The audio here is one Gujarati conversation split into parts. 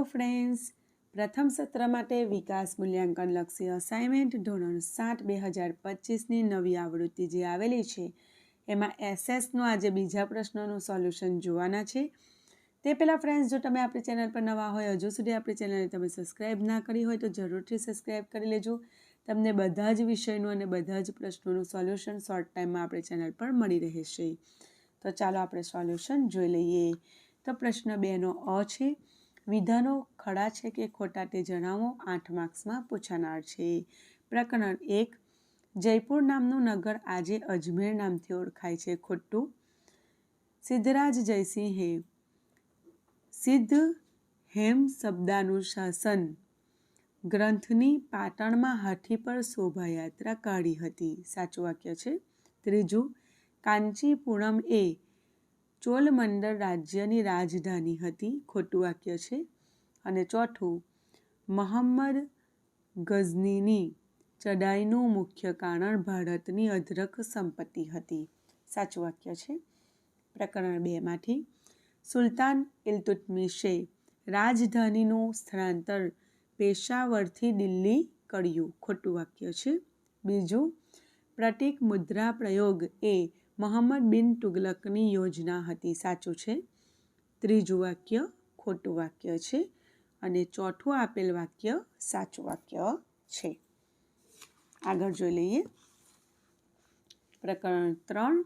ફ્રેન્ડ્સ, પ્રથમ સત્ર માટે વિકાસ મૂલ્યાંકન લક્ષી અસાઇનમેન્ટ ધોરણ 7 2025ની નવી આવૃત્તિ જે આવેલી છે એમાં એસએસનો આજે બીજા પ્રશ્નોનું સોલ્યુશન જોવાના છે. તે પહેલાં ફ્રેન્ડ્સ, જો તમે આપણી ચેનલ પર નવા હોય, હજુ સુધી આપણી ચેનલને તમે સબસ્ક્રાઈબ ના કરી હોય તો જરૂરથી સબસ્ક્રાઈબ કરી લેજો. તમને બધા જ વિષયનું અને બધા જ પ્રશ્નોનું સોલ્યુશન શોર્ટ ટાઈમમાં આપણી ચેનલ પર મળી રહેશે. તો ચાલો આપણે સોલ્યુશન જોઈ લઈએ. તો પ્રશ્ન 2નો અ છે, વિધાનો ખરા છે કે ખોટા તે જણાવો. 8 માર્ક્સમાં પૂછાનાર છે. પ્રકરણ 1, જયપુર નામનું નગર આજે અજમેર નામથી ઓળખાય છે. ખોટું. સિદ્ધરાજ જયસિંહે સિદ્ધ હેમ શબ્દાનુશાસન ગ્રંથની પાટણમાં હાથી પર શોભાયાત્રા કાઢી હતી. સાચું વાક્ય છે. ત્રીજું, કાંચીપુરમ એ ચોલમંડળ રાજ્યની રાજધાની હતી. ખોટું વાક્ય છે. અને ચોથું, મહમ્મદ ગઝનીની ચડાઈનું મુખ્ય કારણ ભારતની અઢળક સંપત્તિ હતી. સાચું વાક્ય છે. પ્રકરણ 2માંથી સુલતાન ઇલ્તુત્મિશે રાજધાનીનું સ્થળાંતર પેશાવરથી દિલ્હી કર્યું. ખોટું વાક્ય છે. બીજું, પ્રતીક મુદ્રા પ્રયોગ એ મોહમ્મદ બિન તુગલકની યોજના હતી. સાચું છે. ત્રીજું વાક્ય ખોટું વાક્ય છે. અને ચોથું આપેલ વાક્ય સાચું વાક્ય છે. આગળ જોઈ લઈએ. પ્રકરણ 3,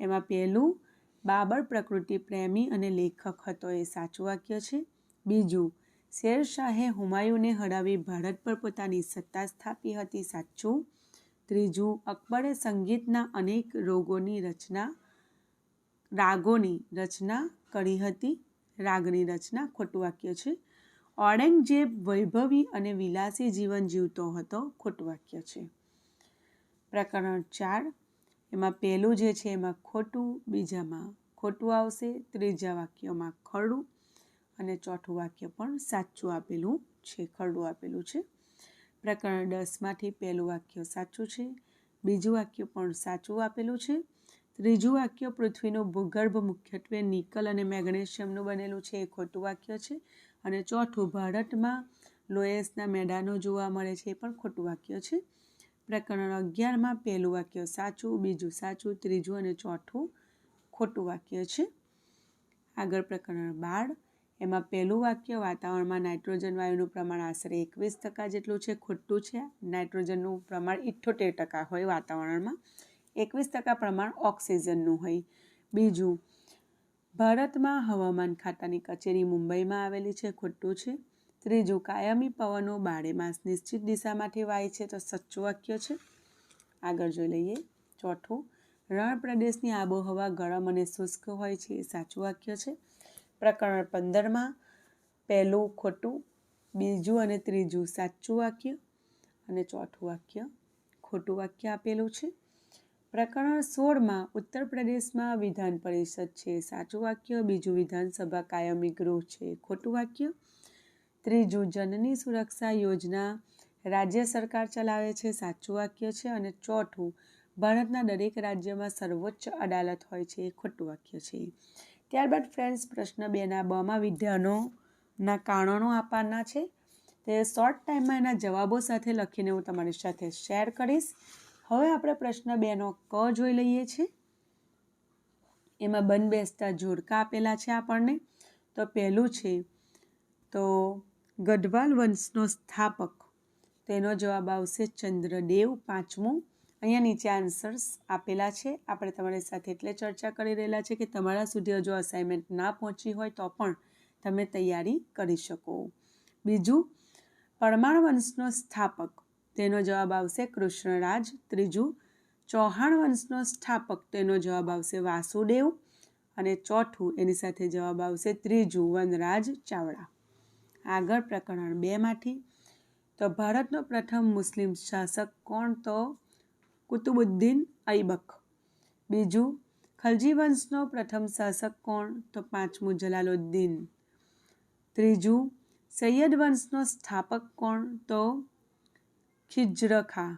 એમાં પહેલું, બાબર પ્રકૃતિ પ્રેમી અને લેખક હતો. એ સાચું વાક્ય છે. બીજું, શેરશાહે હુમાયુને હરાવી ભારત પર પોતાની સત્તા સ્થાપી હતી. સાચું. ત્રીજું, અકબરે સંગીતના અનેક રાગોની રચના કરી હતી. રાગની રચના. ખોટું વાક્ય છે. ઔરંગઝેબ વૈભવી અને વિલાસી જીવન જીવતો હતો. ખોટું વાક્ય છે. પ્રકરણ 4, એમાં પહેલું જે છે એમાં ખોટું, બીજામાં ખોટું આવશે, ત્રીજા વાક્યમાં ખરું અને ચોથું વાક્ય પણ સાચું આપેલું છે, ખરું આપેલું છે. પ્રકરણ 10માંથી પહેલું વાક્ય સાચું છે, બીજું વાક્ય પણ સાચું આપેલું છે, ત્રીજું વાક્ય પૃથ્વીનું ભૂગર્ભ મુખ્યત્વે નિકલ અને મેગ્નેશિયમનું બનેલું છે. એ ખોટું વાક્ય છે. અને ચોથું, ભારતમાં લોએસના મેદાનો જોવા મળે છે. એ પણ ખોટું વાક્ય છે. પ્રકરણ 11માં પહેલું વાક્ય સાચું, બીજું સાચું, ત્રીજું અને ચોથું ખોટું વાક્ય છે. આગળ પ્રકરણ 12, એમાં પહેલું વાક્ય વાતાવરણમાં નાઇટ્રોજન વાયુનું પ્રમાણ આશરે 21% જેટલું છે. ખોટું છે. નાઇટ્રોજનનું પ્રમાણ 78% હોય વાતાવરણમાં, 21% પ્રમાણ ઓક્સિજનનું હોય. બીજું, ભારતમાં હવામાન ખાતાની કચેરી મુંબઈમાં આવેલી છે. ખોટું છે. ત્રીજું, કાયમી પવનો 12 માસ નિશ્ચિત દિશામાંથી વાય છે. તો સાચું વાક્ય છે. આગળ જોઈ લઈએ. ચોથું, રણ પ્રદેશની આબોહવા ગરમ અને શુષ્ક હોય છે. એ સાચું વાક્ય છે. પ્રકરણ 15માં પહેલું ખોટું, બીજું અને ત્રીજું સાચું વાક્ય અને ચોથું વાક્ય ખોટું વાક્ય આપેલું છે. પ્રકરણ 16માં ઉત્તર પ્રદેશમાં વિધાન પરિષદ છે. સાચું વાક્ય. બીજું, વિધાનસભા કાયમી ગૃહ છે. ખોટું વાક્ય. ત્રીજું, જનની સુરક્ષા યોજના રાજ્ય સરકાર ચલાવે છે. સાચું વાક્ય છે. અને ચોથું, ભારતના દરેક રાજ્યમાં સર્વોચ્ચ અદાલત હોય છે. એ ખોટું વાક્ય છે. ત્યારબાદ ફ્રેન્ડ્સ, પ્રશ્ન 2ના બમાં વિધાનોના કારણો આપવાના છે. તે શોર્ટ ટાઈમમાં એના જવાબો સાથે લખીને હું તમારી સાથે શેર કરીશ. હવે આપણે પ્રશ્ન 2નો ક જોઈ લઈએ છીએ. એમાં બંધબેસતા જોડકા આપેલા છે આપણને. તો પહેલું છે, તો ગઢવાલ વંશનો સ્થાપક, તેનો જવાબ આવશે ચંદ્રદેવ પાંચમું. અહીંયા નીચે આન્સર્સ આપેલા છે. આપણે તમારી સાથે એટલે ચર્ચા કરી રહેલા છે કે તમારા સુધી હજુ અસાઇનમેન્ટ ના પહોંચી હોય તો પણ તમે તૈયારી કરી શકો. બીજું, પરમાર વંશનો સ્થાપક, તેનો જવાબ આવશે કૃષ્ણરાજ. ત્રીજું, ચૌહાણ વંશનો સ્થાપક, તેનો જવાબ આવશે વાસુદેવ. અને ચોથું, એની સાથે જવાબ આવશે ત્રીજું, વનરાજ ચાવડા. આગળ પ્રકરણ 2માંથી, તો ભારતનો પ્રથમ મુસ્લિમ શાસક કોણ? તો કુતુબુદ્દીન ઐબક. બીજું, ખલજી વંશનો પ્રથમ શાસક કોણ? તો પાંચમું, જલાલુદ્દીન. ત્રીજું, સૈયદ વંશનો સ્થાપક કોણ? તો ખિજ્રખા.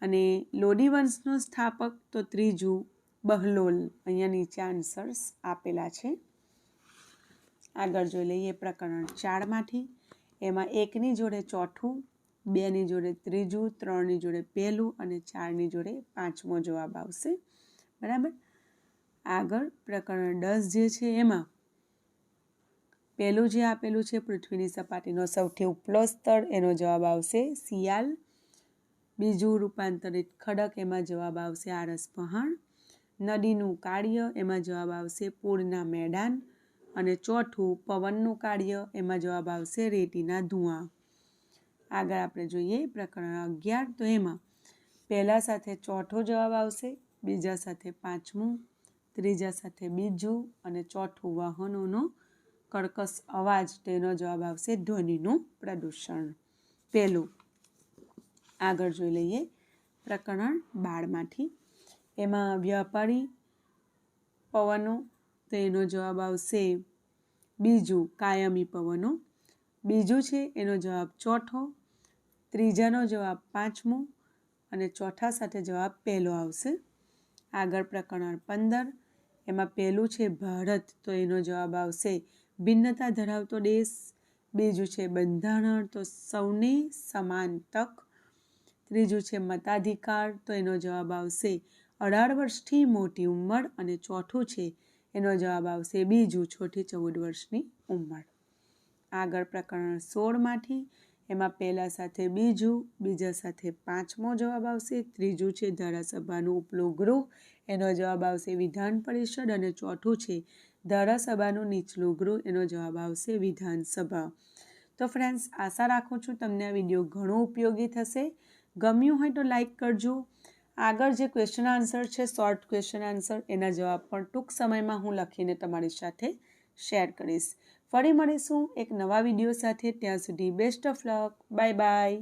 અને લોડી વંશનો સ્થાપક તો ત્રીજું, બહલોલ. અહીંયા નીચે આન્સર્સ આપેલા છે. આગળ જોઈ લઈએ પ્રકરણ 4માંથી. એમાં 1ની જોડે ચોથું, 2ની જોડે ત્રીજું, 3ની જોડે પહેલું અને 4ની જોડે 5મો જવાબ આવશે. બરાબર. આગળ પ્રકરણ 10 જે છે એમાં પહેલું જે આપેલું છે પૃથ્વીની સપાટીનો સૌથી ઉપલો સ્તર, એનો જવાબ આવશે શિયાળ. બીજું રૂપાંતરિત ખડક, એમાં જવાબ આવશે આરસપહાણ. નદીનું કાર્ય, એમાં જવાબ આવશે પૂરના મેદાન. અને ચોથું પવનનું કાર્ય, એમાં જવાબ આવશે રેતીના ધુઆ. આગળ આપણે જોઈએ પ્રકરણ 11. તો એમાં પહેલા સાથે ચોથો જવાબ આવશે, બીજા સાથે 5મું, ત્રીજા સાથે બીજું અને ચોથું વાહનોનો કર્કશ અવાજ, તેનો જવાબ આવશે ધ્વનિનું પ્રદૂષણ. પહેલું. આગળ જોઈ લઈએ પ્રકરણ 12માંથી. એમાં વ્યાપારી પવનો, તો એનો જવાબ આવશે બીજું કાયમી પવનો. બીજું છે એનો જવાબ ચોથો, ત્રીજાનો જવાબ 5મું અને ચોથા સાથે જવાબ પહેલો આવશે. આગળ પ્રકરણ 15. એમાં પહેલું છે ભારત, તો એનો જવાબ આવશે ભિન્નતા ધરાવતો દેશ. બીજું છે બંધારણ, તો સૌને સમાન તક. ત્રીજું છે મતાધિકાર, તો એનો જવાબ આવશે 18 વર્ષથી મોટી ઉંમર. અને ચોથું છે એનો જવાબ આવશે બીજું 6 થી 14 વર્ષની ઉંમર. આગળ પ્રકરણ 16માંથી. એમાં પહેલા સાથે બીજું, બીજા સાથે 5મો જવાબ આવશે. ત્રીજું છે ધારાસભાનું ઉપલું ગૃહ, એનો જવાબ આવશે વિધાન પરિષદ. અને ચોથું છે ધારાસભાનું નીચલું ગૃહ, એનો જવાબ આવશે વિધાનસભા. તો ફ્રેન્ડ્સ, આશા રાખું છું તમને આ વિડીયો ઘણો ઉપયોગી થશે. ગમ્યું હોય તો લાઈક કરજો. આગળ જે ક્વેશ્ચન આન્સર છે, શોર્ટ ક્વેશ્ચન આન્સર, એના જવાબ પણ ટૂંક સમયમાં હું લખીને તમારી સાથે શેર કરીશ. ફરી મળીશું એક નવા વિડીયો સાથે. ત્યાં સુધી best of luck. Bye bye.